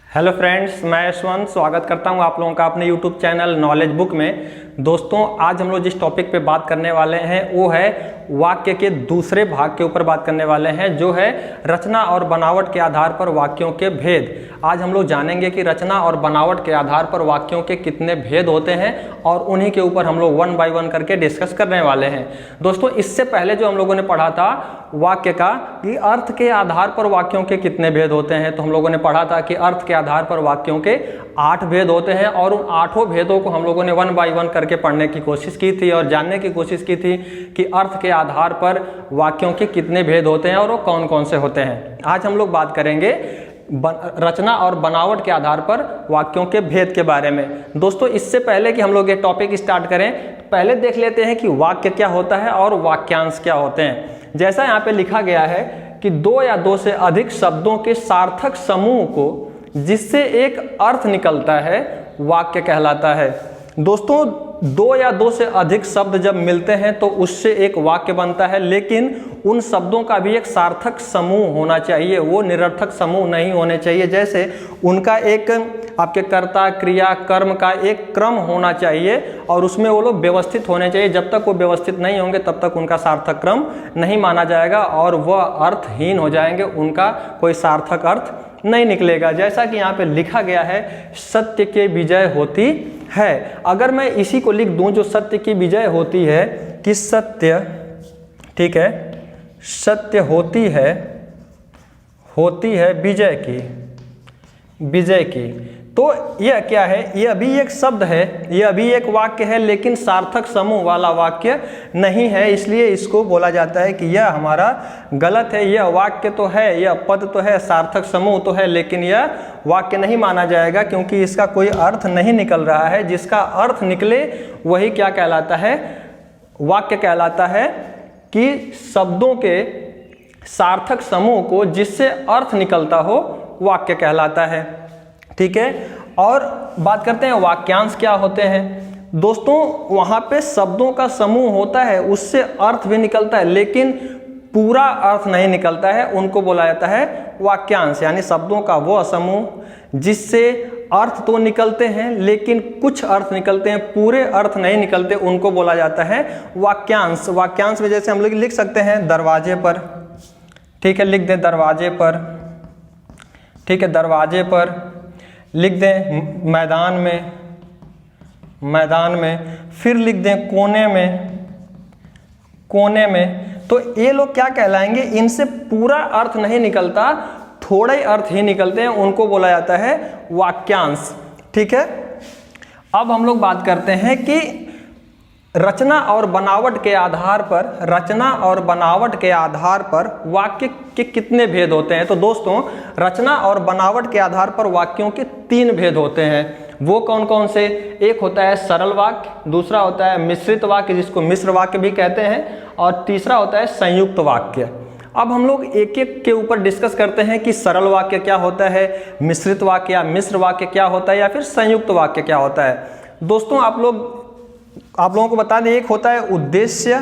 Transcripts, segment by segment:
Hello friends, मैं यशवंत स्वागत करता हूं आप लोगों का अपने यूट्यूब चैनल नॉलेज बुक में। दोस्तों, आज हम लोग जिस टॉपिक पे बात करने वाले हैं वो है वाक्य के दूसरे भाग के ऊपर बात करने वाले हैं, जो है रचना और बनावट के आधार पर वाक्यों के भेद। आज हम लोग जानेंगे कि रचना और बनावट के आधार पर वाक्यों के कितने भेद होते हैं और उन्हीं के ऊपर हम लोग वन बाय वन करके डिस्कस करने वाले हैं। दोस्तों, इससे पहले जो हम लोगों ने पढ़ा था वाक्य का कि अर्थ के आधार पर वाक्यों के कितने भेद होते हैं, तो हम लोगों ने पढ़ा था कि अर्थ के आधार पर वाक्यों के 8 भेद होते हैं और उन 8 भेदों को हम लोगों ने वन बाय वन करके पढ़ने की कोशिश की थी और जानने की कोशिश की थी कि अर्थ के आधार पर वाक्यों के कितने भेद होते हैं और वो कौन कौन से होते हैं। आज हम लोग बात करेंगे रचना और बनावट के आधार पर वाक्यों के भेद के बारे में। दोस्तों, इससे पहले कि हम लोग ये टॉपिक स्टार्ट करें, पहले देख लेते हैं कि वाक्य क्या होता है और वाक्यांश क्या होते हैं। जैसा यहाँ पे लिखा गया है कि 2 या 2 से अधिक शब्दों के सार्थक समूह को जिससे एक अर्थ निकलता है वाक्य कहलाता है। दोस्तों, 2 या 2 से अधिक शब्द जब मिलते हैं तो उससे एक वाक्य बनता है, लेकिन उन शब्दों का भी एक सार्थक समूह होना चाहिए, वो निरर्थक समूह नहीं होने चाहिए। जैसे उनका एक आपके कर्ता क्रिया कर्म का एक क्रम होना चाहिए और उसमें वो लोग व्यवस्थित होने चाहिए। जब तक वो व्यवस्थित नहीं होंगे तब तक उनका सार्थक क्रम नहीं माना जाएगा और वह अर्थहीन हो जाएंगे, उनका कोई सार्थक अर्थ नहीं निकलेगा। जैसा कि यहाँ पे लिखा गया है, सत्य की विजय होती है। अगर मैं इसी को लिख दूं, जो सत्य की विजय होती है, कि सत्य, ठीक है, सत्य होती है विजय की, तो यह क्या है? यह अभी एक शब्द है, यह अभी एक वाक्य है, लेकिन सार्थक समूह वाला वाक्य नहीं है, इसलिए इसको बोला जाता है कि यह हमारा गलत है। यह वाक्य तो है, यह पद तो है, सार्थक समूह तो है, लेकिन यह वाक्य नहीं माना जाएगा क्योंकि इसका कोई अर्थ नहीं निकल रहा है। जिसका अर्थ निकले वही क्या कहलाता है? वाक्य कहलाता है। कि शब्दों के सार्थक समूह को जिससे अर्थ निकलता हो वाक्य कहलाता है। ठीक है, और बात करते हैं वाक्यांश क्या होते हैं। दोस्तों, वहाँ पे शब्दों का समूह होता है, उससे अर्थ भी निकलता है, लेकिन पूरा अर्थ नहीं निकलता है, उनको बोला जाता है वाक्यांश। यानी शब्दों का वो समूह जिससे अर्थ तो निकलते हैं लेकिन कुछ अर्थ निकलते हैं, पूरे अर्थ नहीं निकलते, उनको बोला जाता है वाक्यांश। वाक्यांश में जैसे हम लोग लिख सकते हैं दरवाजे पर, ठीक है, लिख दें दरवाजे पर, ठीक है, दरवाजे पर लिख दें मैदान में, फिर लिख दें कोने में। तो ये लोग क्या कहलाएंगे? इनसे पूरा अर्थ नहीं निकलता, थोड़े अर्थ ही निकलते हैं, उनको बोला जाता है वाक्यांश। ठीक है, अब हम लोग बात करते हैं कि रचना और बनावट के आधार पर वाक्य के कितने भेद होते हैं। तो दोस्तों, रचना और बनावट के आधार पर वाक्यों के 3 भेद होते हैं। वो कौन कौन से? एक होता है सरल वाक्य, दूसरा होता है मिश्रित वाक्य जिसको मिश्र वाक्य भी कहते हैं, और तीसरा होता है संयुक्त वाक्य। अब हम लोग एक एक के ऊपर डिस्कस करते हैं कि सरल वाक्य क्या होता है, मिश्रित वाक्य या मिश्र वाक्य क्या होता है, या फिर संयुक्त वाक्य क्या होता है। दोस्तों, आप लोगों को बता दें, एक होता है उद्देश्य,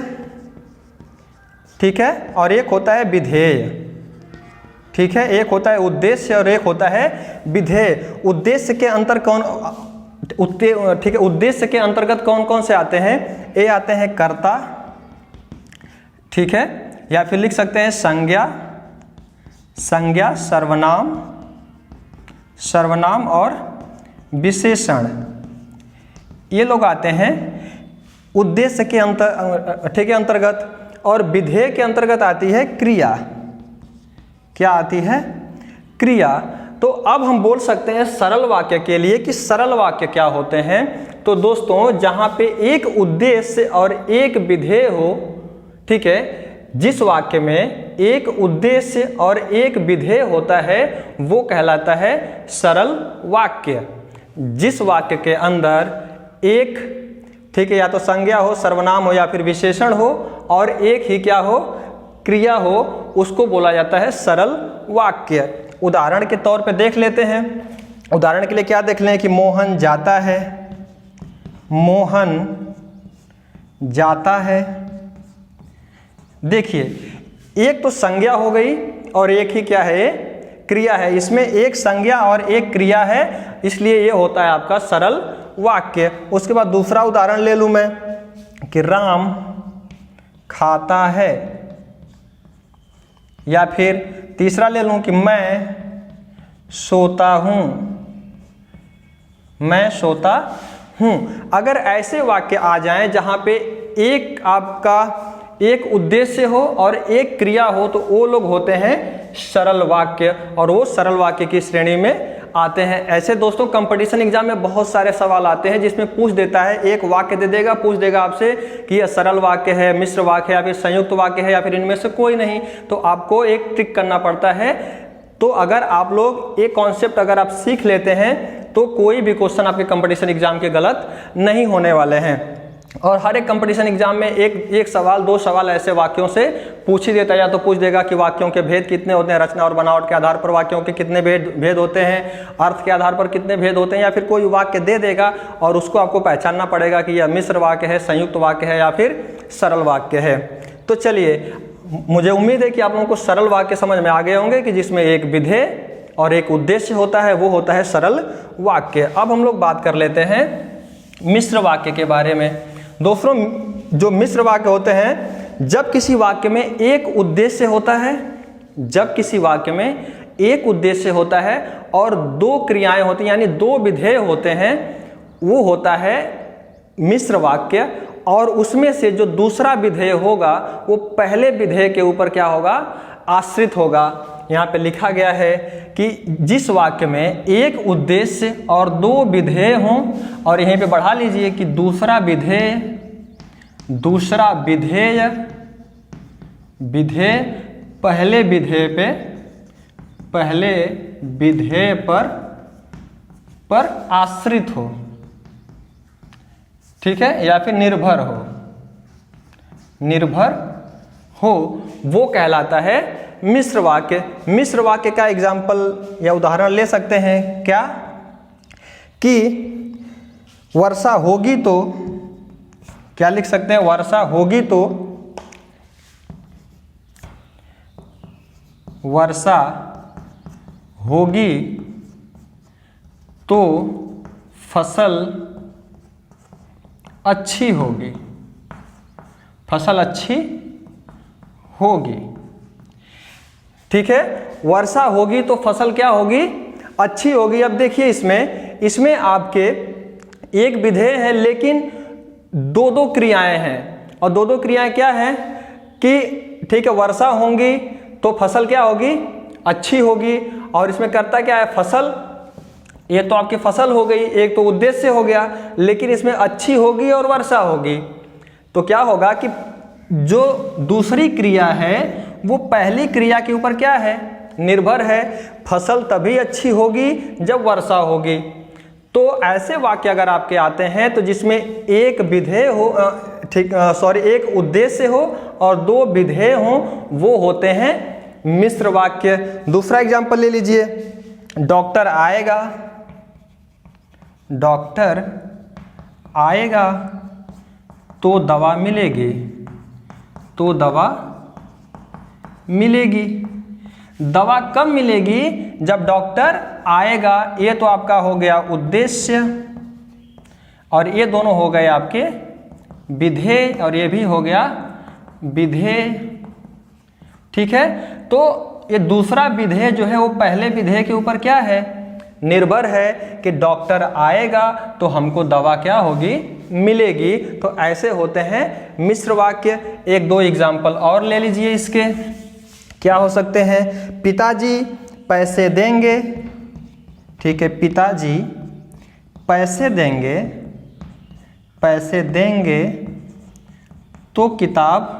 ठीक है, और एक होता है विधेय। ठीक है, एक होता है उद्देश्य और एक होता है विधेय। उद्देश्य के ठीक है, उद्देश्य के अंतर्गत कौन कौन से आते हैं? ये आते हैं कर्ता, ठीक है, या फिर लिख सकते हैं संज्ञा, सर्वनाम और विशेषण। ये लोग आते हैं उद्देश्य के अंतर्गत। और विधेय के अंतर्गत आती है क्रिया। क्या आती है? क्रिया। तो अब हम बोल सकते हैं सरल वाक्य के लिए कि सरल वाक्य क्या होते हैं। तो दोस्तों, जहां पे एक उद्देश्य और एक विधेय हो, ठीक है, जिस वाक्य में एक उद्देश्य और एक विधेय होता है वो कहलाता है सरल वाक्य। जिस वाक्य के अंदर एक, ठीक है, या तो संज्ञा हो, सर्वनाम हो, या फिर विशेषण हो, और एक ही क्या हो? क्रिया हो, उसको बोला जाता है सरल वाक्य। उदाहरण के तौर पे देख लेते हैं। उदाहरण के लिए क्या देख लें कि मोहन जाता है। देखिए, एक तो संज्ञा हो गई और एक ही क्या है? क्रिया है, इसमें एक संज्ञा और एक क्रिया है, इसलिए ये होता है आपका सरल वाक्य। उसके बाद दूसरा उदाहरण ले लूं मैं कि राम खाता है, या फिर तीसरा ले लूं कि मैं सोता हूं, मैं सोता हूं। अगर ऐसे वाक्य आ जाएं जहां पे एक आपका एक उद्देश्य हो और एक क्रिया हो तो वो लोग होते हैं सरल वाक्य, और वो सरल वाक्य की श्रेणी में आते हैं। ऐसे दोस्तों कंपटीशन एग्जाम में बहुत सारे सवाल आते हैं जिसमें पूछ देता है, एक वाक्य दे देगा, पूछ देगा आपसे कि यह सरल वाक्य है, मिश्र वाक्य है, या फिर संयुक्त वाक्य है, या फिर इनमें से कोई नहीं। तो आपको एक ट्रिक करना पड़ता है। तो अगर आप लोग एक कॉन्सेप्ट अगर आप सीख लेते हैं तो कोई भी क्वेश्चन आपके कंपटीशन एग्जाम के गलत नहीं होने वाले हैं। और हर एक कंपटीशन एग्जाम में एक सवाल, दो सवाल ऐसे वाक्यों से पूछ ही देता है। या तो पूछ देगा कि वाक्यों के भेद कितने होते हैं, रचना और बनावट के आधार पर वाक्यों के कितने भेद होते हैं, अर्थ के आधार पर कितने भेद होते हैं, या फिर कोई वाक्य दे देगा और उसको आपको पहचानना पड़ेगा कि यह मिश्र वाक्य है, संयुक्त वाक्य है, या फिर सरल वाक्य है। तो चलिए, मुझे उम्मीद है कि आप लोगों को सरल वाक्य समझ में आ गए होंगे कि जिसमें एक विधेय और एक उद्देश्य होता है, वो होता है सरल वाक्य। अब हम लोग बात कर लेते हैं मिश्र वाक्य के बारे में। दोस्तों, जो मिश्र वाक्य होते हैं, जब किसी वाक्य में एक उद्देश्य होता है, जब किसी वाक्य में एक उद्देश्य होता है और दो क्रियाएं होती हैं, यानी दो विधेय होते हैं, वो होता है मिश्र वाक्य। और उसमें से जो दूसरा विधेय होगा वो पहले विधेय के ऊपर क्या होगा, आश्रित होगा। यहाँ पे लिखा गया है कि जिस वाक्य में एक उद्देश्य और दो विधेय हों, और यहीं पे बढ़ा लीजिए कि दूसरा विधेय पहले विधेय पर आश्रित हो, ठीक है, या फिर निर्भर हो, वो कहलाता है मिश्र वाक्य। मिश्र वाक्य का एग्जाम्पल या उदाहरण ले सकते हैं क्या, कि वर्षा होगी तो क्या लिख सकते हैं, वर्षा होगी तो फसल अच्छी होगी, ठीक है। वर्षा होगी तो फसल क्या होगी, अच्छी होगी। अब देखिए, इसमें आपके एक विधेय है लेकिन दो दो क्रियाएं हैं, और दो दो क्रियाएं क्या हैं कि ठीक है, वर्षा होगी तो फसल क्या होगी, अच्छी होगी। और इसमें करता क्या है, फसल, ये तो आपकी फसल हो गई, एक तो उद्देश्य हो गया, लेकिन इसमें अच्छी होगी और वर्षा होगी। तो क्या होगा कि जो दूसरी क्रिया है वो पहली क्रिया के ऊपर क्या है, निर्भर है। फसल तभी अच्छी होगी जब वर्षा होगी। तो ऐसे वाक्य अगर आपके आते हैं तो जिसमें एक विधेय हो, एक उद्देश्य हो और दो विधेय हो, वो होते हैं मिश्र वाक्य। दूसरा एग्जांपल ले लीजिए, डॉक्टर आएगा तो दवा मिलेगी। दवा कब मिलेगी, जब डॉक्टर आएगा। ये तो आपका हो गया उद्देश्य, और ये दोनों हो गए आपके विधेय, और ये भी हो गया विधेय, ठीक है। तो ये दूसरा विधेय जो है वो पहले विधेय के ऊपर क्या है, निर्भर है, कि डॉक्टर आएगा तो हमको दवा क्या होगी, मिलेगी। तो ऐसे होते हैं मिश्र वाक्य। एक दो एग्जाम्पल और ले लीजिए इसके, क्या हो सकते हैं, पिताजी पैसे देंगे, ठीक है, पिताजी पैसे देंगे तो किताब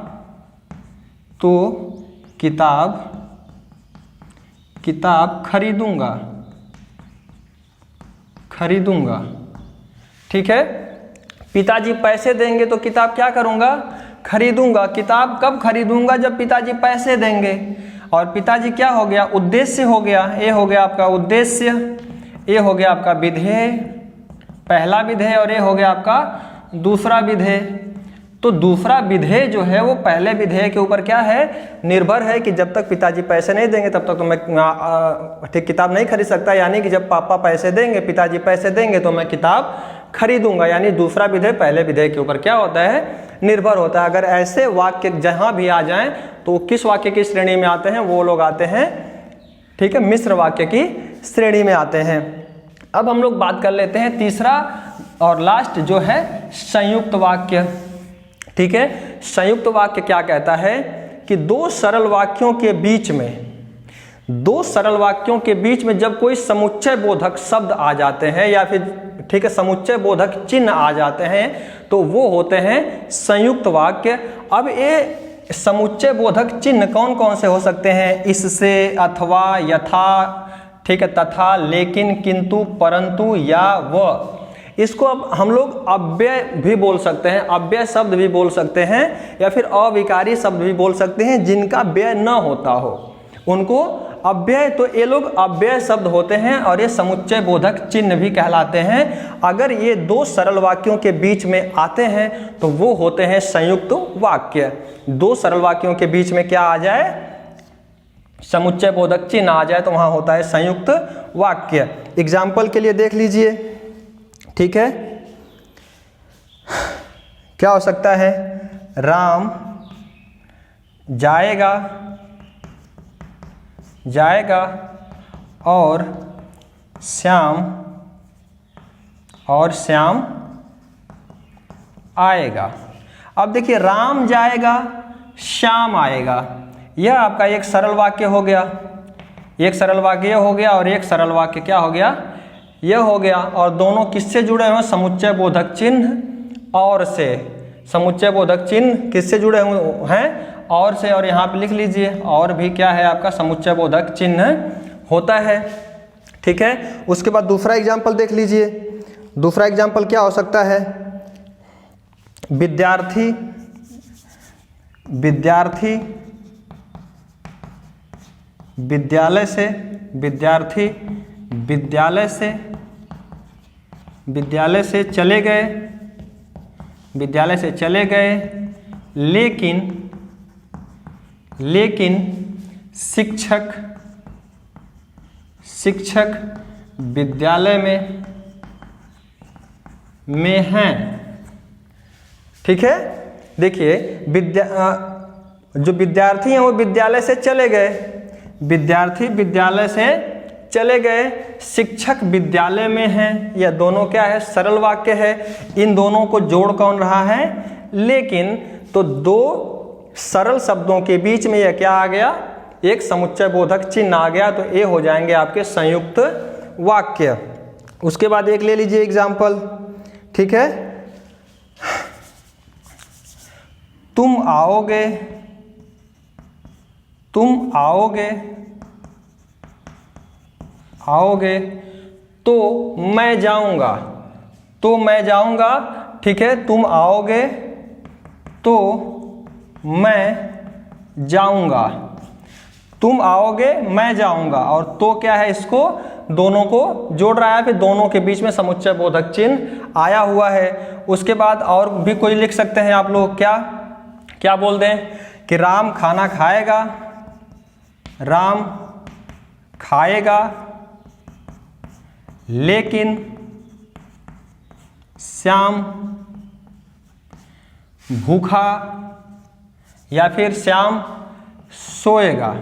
खरीदूंगा, ठीक है। पिताजी पैसे देंगे तो किताब क्या करूंगा, खरीदूंगा। किताब कब खरीदूंगा, जब पिताजी पैसे देंगे। और पिताजी क्या हो गया, उद्देश्य हो गया। ये हो गया आपका उद्देश्य, ये हो गया आपका विधेय, पहला विधेय, और ये हो गया आपका दूसरा विधेय। तो दूसरा विधेय जो है वो पहले विधेय के ऊपर क्या है, निर्भर है कि जब तक पिताजी पैसे नहीं देंगे तब तक तो मैं ठीक किताब नहीं खरीद सकता, यानी कि जब पापा पैसे देंगे, पिताजी पैसे देंगे तो मैं किताब खरीदूंगा। यानी दूसरा विधेय पहले विधेय के ऊपर क्या होता है, निर्भर होता है। अगर ऐसे वाक्य जहां भी आ जाएं तो किस वाक्य की श्रेणी में आते हैं, वो लोग आते हैं, ठीक है, मिश्र वाक्य की श्रेणी में आते हैं। अब हम लोग बात कर लेते हैं तीसरा और लास्ट जो है संयुक्त वाक्य। ठीक है, संयुक्त वाक्य क्या कहता है कि दो सरल वाक्यों के बीच में जब कोई समुच्चय बोधक शब्द आ जाते हैं या फिर ठीक है समुच्चय बोधक चिन्ह आ जाते हैं तो वो होते हैं संयुक्त वाक्य। अब ये समुच्चय बोधक चिन्ह कौन कौन से हो सकते हैं, इससे, अथवा, यथा, ठीक है, तथा, लेकिन, किंतु, परंतु या व। इसको अब हम लोग अव्यय भी बोल सकते हैं, अव्यय शब्द भी बोल सकते हैं या फिर अविकारी शब्द भी बोल सकते हैं जिनका व्यय न होता हो, उनको अव्यय, तो ये लोग अव्यय शब्द होते हैं और ये समुच्चय बोधक चिन्ह भी कहलाते हैं। अगर ये दो सरल वाक्यों के बीच में आते हैं तो वो होते हैं संयुक्त वाक्य। दो सरल वाक्यों के बीच में क्या आ जाए, समुच्चय बोधक चिन्ह आ जाए तो वहां होता है संयुक्त वाक्य। एग्जाम्पल के लिए देख लीजिए, ठीक है, क्या हो सकता है, राम जाएगा और श्याम आएगा। अब देखिए राम जाएगा, श्याम आएगा, यह आपका एक सरल वाक्य हो गया, एक सरल वाक्य हो गया और एक सरल वाक्य क्या हो गया, यह हो गया। और दोनों किससे जुड़े हुए हैं, समुच्चय बोधक चिन्ह और से। समुच्चय बोधक चिन्ह किससे जुड़े हुए हैं, और से। और यहाँ पे लिख लीजिए और भी क्या है आपका समुच्चय बोधक चिन्ह होता है। ठीक है, उसके बाद दूसरा एग्जाम्पल देख लीजिए। दूसरा एग्जाम्पल क्या हो सकता है, विद्यार्थी विद्यालय से चले गए, लेकिन शिक्षक विद्यालय में हैं। ठीक है, देखिए जो विद्यार्थी हैं वो विद्यालय से चले गए, विद्यार्थी विद्यालय से चले गए, शिक्षक विद्यालय में हैं। यह दोनों क्या है, सरल वाक्य है। इन दोनों को जोड़ कौन रहा है, लेकिन। तो दो सरल शब्दों के बीच में यह क्या आ गया, एक समुच्चय बोधक चिन्ह आ गया, तो ये हो जाएंगे आपके संयुक्त वाक्य। उसके बाद एक ले लीजिए एग्जाम्पल, ठीक है, तुम आओगे तो मैं जाऊंगा, ठीक है, तुम आओगे तो मैं जाऊंगा, तुम आओगे मैं जाऊंगा। और तो क्या है, इसको दोनों को जोड़ रहा है, फिर दोनों के बीच में समुच्चय बोधक चिन्ह आया हुआ है। उसके बाद और भी कोई लिख सकते हैं आप लोग, क्या बोल दें कि राम खाना खाएगा लेकिन श्याम भूखा, या फिर श्याम सोएगा।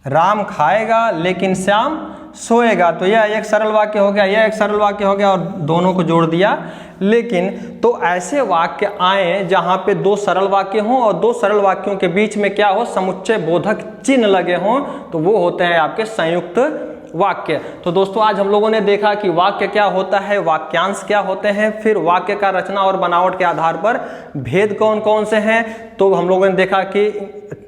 राम खाएगा लेकिन श्याम सोएगा, तो यह एक सरल वाक्य हो गया, यह एक सरल वाक्य हो गया और दोनों को जोड़ दिया। लेकिन तो ऐसे वाक्य आए जहां पे दो सरल वाक्य हों और दो सरल वाक्यों के बीच में क्या हो, समुच्चय बोधक चिन्ह लगे हों, तो वो होते हैं आपके संयुक्त वाक्य। तो दोस्तों आज हम लोगों ने देखा कि वाक्य क्या होता है, वाक्यांश क्या होते हैं, फिर वाक्य का रचना और बनावट के आधार पर भेद कौन कौन से हैं। तो हम लोगों ने देखा कि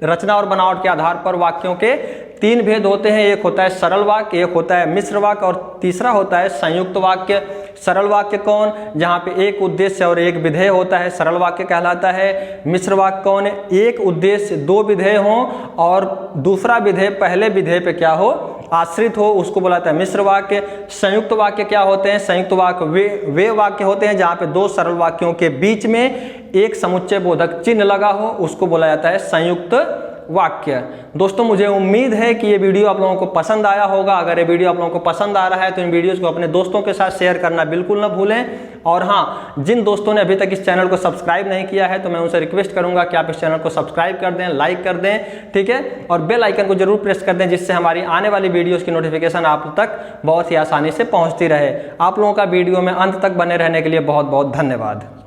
रचना और बनावट के आधार पर वाक्यों के तीन भेद होते हैं, एक होता है सरल वाक्य, एक होता है मिश्र वाक्य और तीसरा होता है संयुक्त वाक्य। सरल वाक्य कौन? जहाँ पे एक उद्देश्य और एक विधेय होता है, सरल वाक्य कहलाता है। मिश्र वाक्य कौन? एक उद्देश्य दो विधेय हों और दूसरा विधेय पहले विधेय पे क्या हो? आश्रित हो, उसको बोलाता है मिश्र वाक्य। संयुक्त वाक्य क्या होते हैं? संयुक्त वाक्य वे वाक्य होते हैं जहाँ पे दो सरल वाक्यों के बीच में एक समुच्चय बोधक चिन्ह लगा हो, उसको बोला जाता है संयुक्त वाक्य। दोस्तों मुझे उम्मीद है कि ये वीडियो आप लोगों को पसंद आया होगा। अगर ये वीडियो आप लोगों को पसंद आ रहा है तो इन वीडियोस को अपने दोस्तों के साथ शेयर करना बिल्कुल ना भूलें। और हाँ, जिन दोस्तों ने अभी तक इस चैनल को सब्सक्राइब नहीं किया है तो मैं उनसे रिक्वेस्ट करूंगा कि आप इस चैनल को सब्सक्राइब कर दें, लाइक कर दें, ठीक है, और बेल आइकन को जरूर प्रेस कर दें, जिससे हमारी आने वाली वीडियोस की नोटिफिकेशन आप तक बहुत ही आसानी से पहुंचती रहे। आप लोगों का वीडियो में अंत तक बने रहने के लिए बहुत बहुत धन्यवाद।